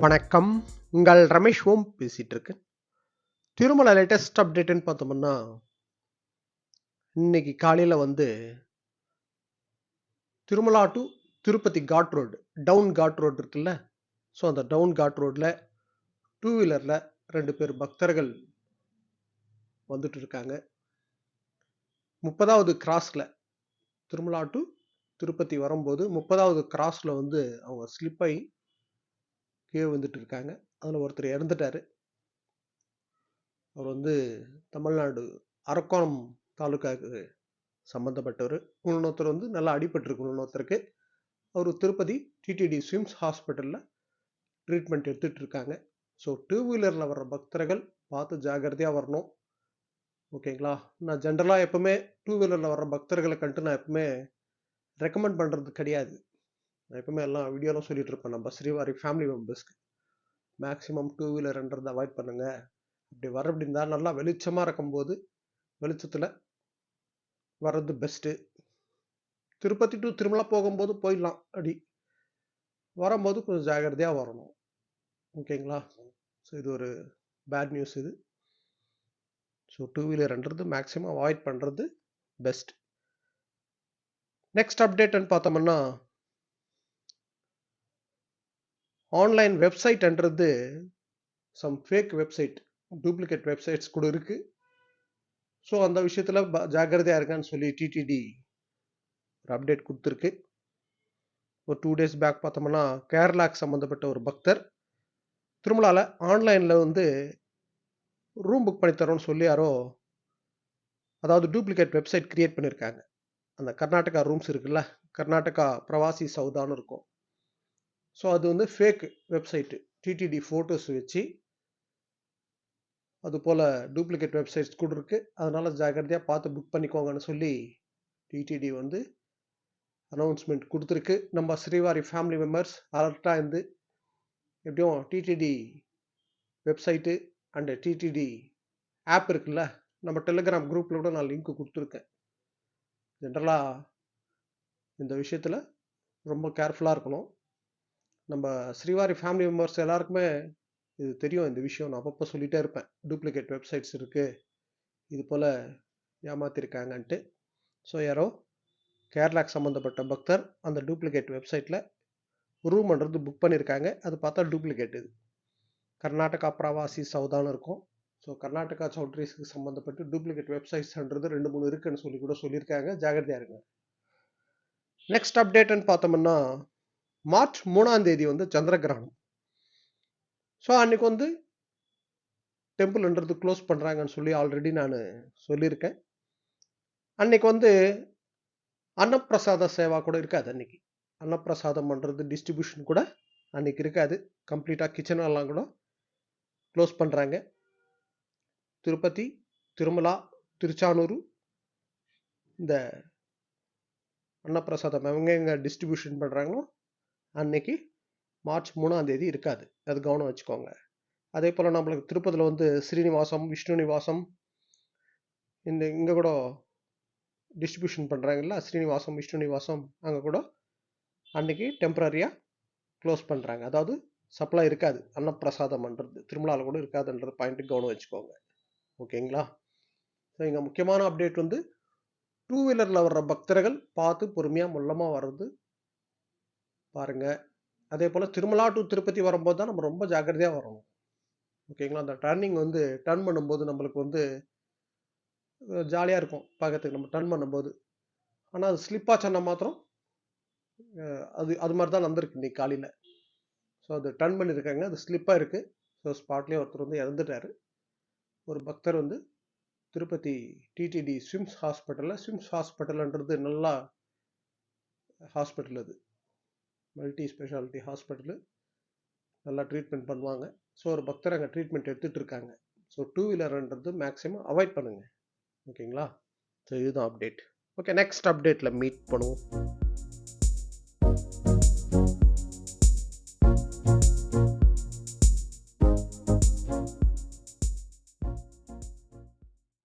வணக்கம். உங்கள் ரமேஷ் ஓம் பேசிட்டு இருக்கேன். திருமலை லேட்டஸ்ட் அப்டேட்ன்னு பார்த்தோம்னா, இன்னைக்கு காலையில வந்து Tirumala to Tirupati ghat road, down ghat road இருக்குல்ல. ஸோ அந்த டவுன் காட் ரோட்ல டூ வீலர்ல 2 பேர் பக்தர்கள் வந்துட்டு இருக்காங்க. 30வது கிராஸ்ல திருமலா டு திருப்பதி வரும்போது 30வது கிராஸ்ல வந்து அவங்க ஸ்லிப் ஆகி கீழே வந்துட்டு இருக்காங்க. அதில் ஒருத்தர் இறந்துட்டாரு. அவர் வந்து தமிழ்நாடு அரக்கோணம் தாலுக்காவுக்கு சம்மந்தப்பட்டவர். இன்னொருத்தர் வந்து நல்லா அடிபட்டிருக்கு. இன்னொருத்தருக்கு அவர் திருப்பதி டிடிடி ஸ்விம்ஸ் ஹாஸ்பிட்டலில் ட்ரீட்மெண்ட் எடுத்துட்டு இருக்காங்க. ஸோ டூ வீலரில் வர்ற பக்தர்கள் பார்த்து ஜாகிரதையாக வரணும். ஓகேங்களா? நான் ஜென்ரலாக எப்பவுமே டூ வீலரில் வர்ற பக்தர்களை கண்டு நான் எப்பவுமே ரெக்கமெண்ட் பண்ணுறது கிடையாது. நான் எப்பவுமே எல்லாம் வீடியோலாம் சொல்லிட்டு இருப்பேன். நம்ம ஸ்ரீவாரி ஃபேமிலி மெம்பர்ஸ்க்கு மேக்ஸிமம் டூ வீலர்ன்றதை அவாய்ட் பண்ணுங்க. அப்படி வர அப்படி இருந்தால் நல்லா வெளிச்சமாக இருக்கும்போது வெளிச்சத்தில் வர்றது பெஸ்ட்டு. திருப்பதி டு திருமலா போகும்போது போயிடலாம். அப்படி வரும்போது கொஞ்சம் ஜாகிரதையாக வரணும். ஓகேங்களா? ஸோ இது ஒரு பேட் நியூஸ் இது. ஸோ டூ வீலர்ன்றது மேக்ஸிமம் அவாய்ட் பண்ணுறது பெஸ்ட். நெக்ஸ்ட் அப்டேட்னு பார்த்தோம்னா, ஆன்லைன் வெப்சைட்ன்றது some fake website, duplicate websites கூட இருக்கு. ஸோ அந்த விஷயத்தில் ஜாகிரதையாக இருக்கான்னு சொல்லி டிடிடி ஒரு அப்டேட் கொடுத்துருக்கு. ஒரு 2 days பேக் பார்த்தோம்னா, கேரளாக்கு சம்மந்தப்பட்ட ஒரு பக்தர் திருமலாவில் ஆன்லைனில் வந்து ரூம் புக் பண்ணி தரோன்னு சொல்லி யாரோ, அதாவது டூப்ளிகேட் வெப்சைட் கிரியேட் பண்ணியிருக்காங்க. அந்த கர்நாடகா ரூம்ஸ் இருக்குல்ல, கர்நாடகா பிரவாசி சவுதான்னு இருக்கும். ஸோ அது வந்து ஃபேக் வெப்சைட்டு. டிடிடி ஃபோட்டோஸ் வச்சு அது போல் டூப்ளிகேட் வெப்சைட்ஸ் கூட இருக்குது. அதனால் ஜாகிரதையாக பார்த்து புக் பண்ணிக்கோங்கன்னு சொல்லி டிடிடி வந்து அனௌன்ஸ்மெண்ட் கொடுத்துருக்கு. நம்ம ஸ்ரீவாரி ஃபேமிலி மெம்பர்ஸ் அலர்ட்டாக இருந்து எப்படியும் TTD website and TTD app இருக்குல்ல, நம்ம டெலிகிராம் குரூப்பில் கூட நான் லிங்க் கொடுத்துருக்கேன். ஜென்ரலாக இந்த விஷயத்தில் ரொம்ப கேர்ஃபுல்லாக இருக்கணும். நம்ம ஸ்ரீவாரி ஃபேமிலி மெம்பர்ஸ் எல்லாருக்குமே இது தெரியும். இந்த விஷயம் நான் அப்பப்போ சொல்லிகிட்டே இருப்பேன். டூப்ளிகேட் வெப்சைட்ஸ் இருக்குது, இது போல் ஏமாத்திருக்காங்கன்ட்டு. ஸோ யாரோ கேரளாக்கு சம்மந்தப்பட்ட பக்தர் அந்த டூப்ளிகேட் வெப்சைட்டில் ரூம்ன்றது புக் பண்ணியிருக்காங்க. அது பார்த்தா டூப்ளிகேட். இது கர்நாடகா பிரவாசி சவுதான்னு இருக்கும். ஸோ கர்நாடகா சவுட்ரிஸ்க்கு சம்மந்தப்பட்டு டூப்ளிகேட் வெப்சைட்ஸ்ன்றது 2-3 இருக்குன்னு சொல்லி கூட சொல்லியிருக்காங்க. ஜாகிரதையாக இருங்க. நெக்ஸ்ட் அப்டேட்னு பார்த்தோம்னா, மார்ச் 3ஆம் தேதி வந்து சந்திர கிரகணம். ஸோ அன்னைக்கு வந்து டெம்பிள்ன்றது க்ளோஸ் பண்ணுறாங்கன்னு சொல்லி ஆல்ரெடி நான் சொல்லியிருக்கேன். அன்னைக்கு வந்து அன்னப்பிரசாத சேவா கூட இருக்காது. அன்னைக்கு அன்னப்பிரசாதம் பண்ணுறது டிஸ்ட்ரிபியூஷன் கூட அன்னைக்கு இருக்காது. கம்ப்ளீட்டாக கிச்சனெல்லாம் கூட க்ளோஸ் பண்ணுறாங்க. திருப்பதி, திருமலா, திருச்சானூர் இந்த அன்னப்பிரசாதம் எங்கே டிஸ்ட்ரிபியூஷன் பண்ணுறாங்களோ அன்னைக்கு மார்ச் 3ஆம் தேதி இருக்காது. அது கவனம் வச்சுக்கோங்க. அதே போல் நம்மளுக்கு திருப்பதியில் வந்து ஸ்ரீனிவாசம், விஷ்ணு நிவாசம் இங்கே கூட டிஸ்ட்ரிபியூஷன் பண்ணுறாங்கல்ல, ஸ்ரீனிவாசம், விஷ்ணு நிவாசம் அங்கே கூட அன்னைக்கு டெம்பரரியாக க்ளோஸ் பண்ணுறாங்க. அதாவது சப்ளை இருக்காது. அன்னப்பிரசாதம்ன்றது திருமலாவில் கூட இருக்காதுன்றது பாயிண்ட்டு கவனம் வச்சுக்கோங்க. ஓகேங்களா? ஸோ இங்கே முக்கியமான அப்டேட் வந்து டூ வீலரில் வர்ற பக்தர்கள் பார்த்து பொறுமையாக முள்ளமாக வர்றது பாருங்கள். அதே போல் திருமலா டு திருப்பதி வரும்போது தான் நம்ம ரொம்ப ஜாக்கிரதையாக வரணும். ஓகேங்களா? அந்த டர்னிங் வந்து டர்ன் பண்ணும்போது நம்மளுக்கு வந்து ஜாலியாக இருக்கும் பார்க்கறதுக்கு, நம்ம டர்ன் பண்ணும்போது. ஆனால் அது ஸ்லிப் ஆச்சுன்னா மாத்திரம் அது மாதிரி தான் நடந்திருக்கு இன்னைக்கு காலையில். ஸோ அது டர்ன் பண்ணியிருக்காங்க, அது ஸ்லிப்பாக இருக்குது. ஸோ ஸ்பாட்லேயே ஒருத்தர் வந்து இறந்துட்டார். ஒரு பக்தர் வந்து திருப்பதி டிடிடி ஸ்விம்ஸ் ஹாஸ்பிட்டல்ன்றது நல்லா ஹாஸ்பிட்டல். அது மல்டி ஸ்பெஷாலிட்டி ஹாஸ்பிட்டலு, நல்லா ட்ரீட்மெண்ட் பண்ணுவாங்க. ஸோ ஒரு பக்தர் அங்கே ட்ரீட்மெண்ட் எடுத்துகிட்டு இருக்காங்க. ஸோ டூ வீலர்ன்றது மேக்ஸிமம் அவாய்ட் பண்ணுங்கள். ஓகேங்களா? ஸோ இதுதான் அப்டேட். ஓகே, நெக்ஸ்ட் அப்டேட்டில் மீட் பண்ணுவோம்.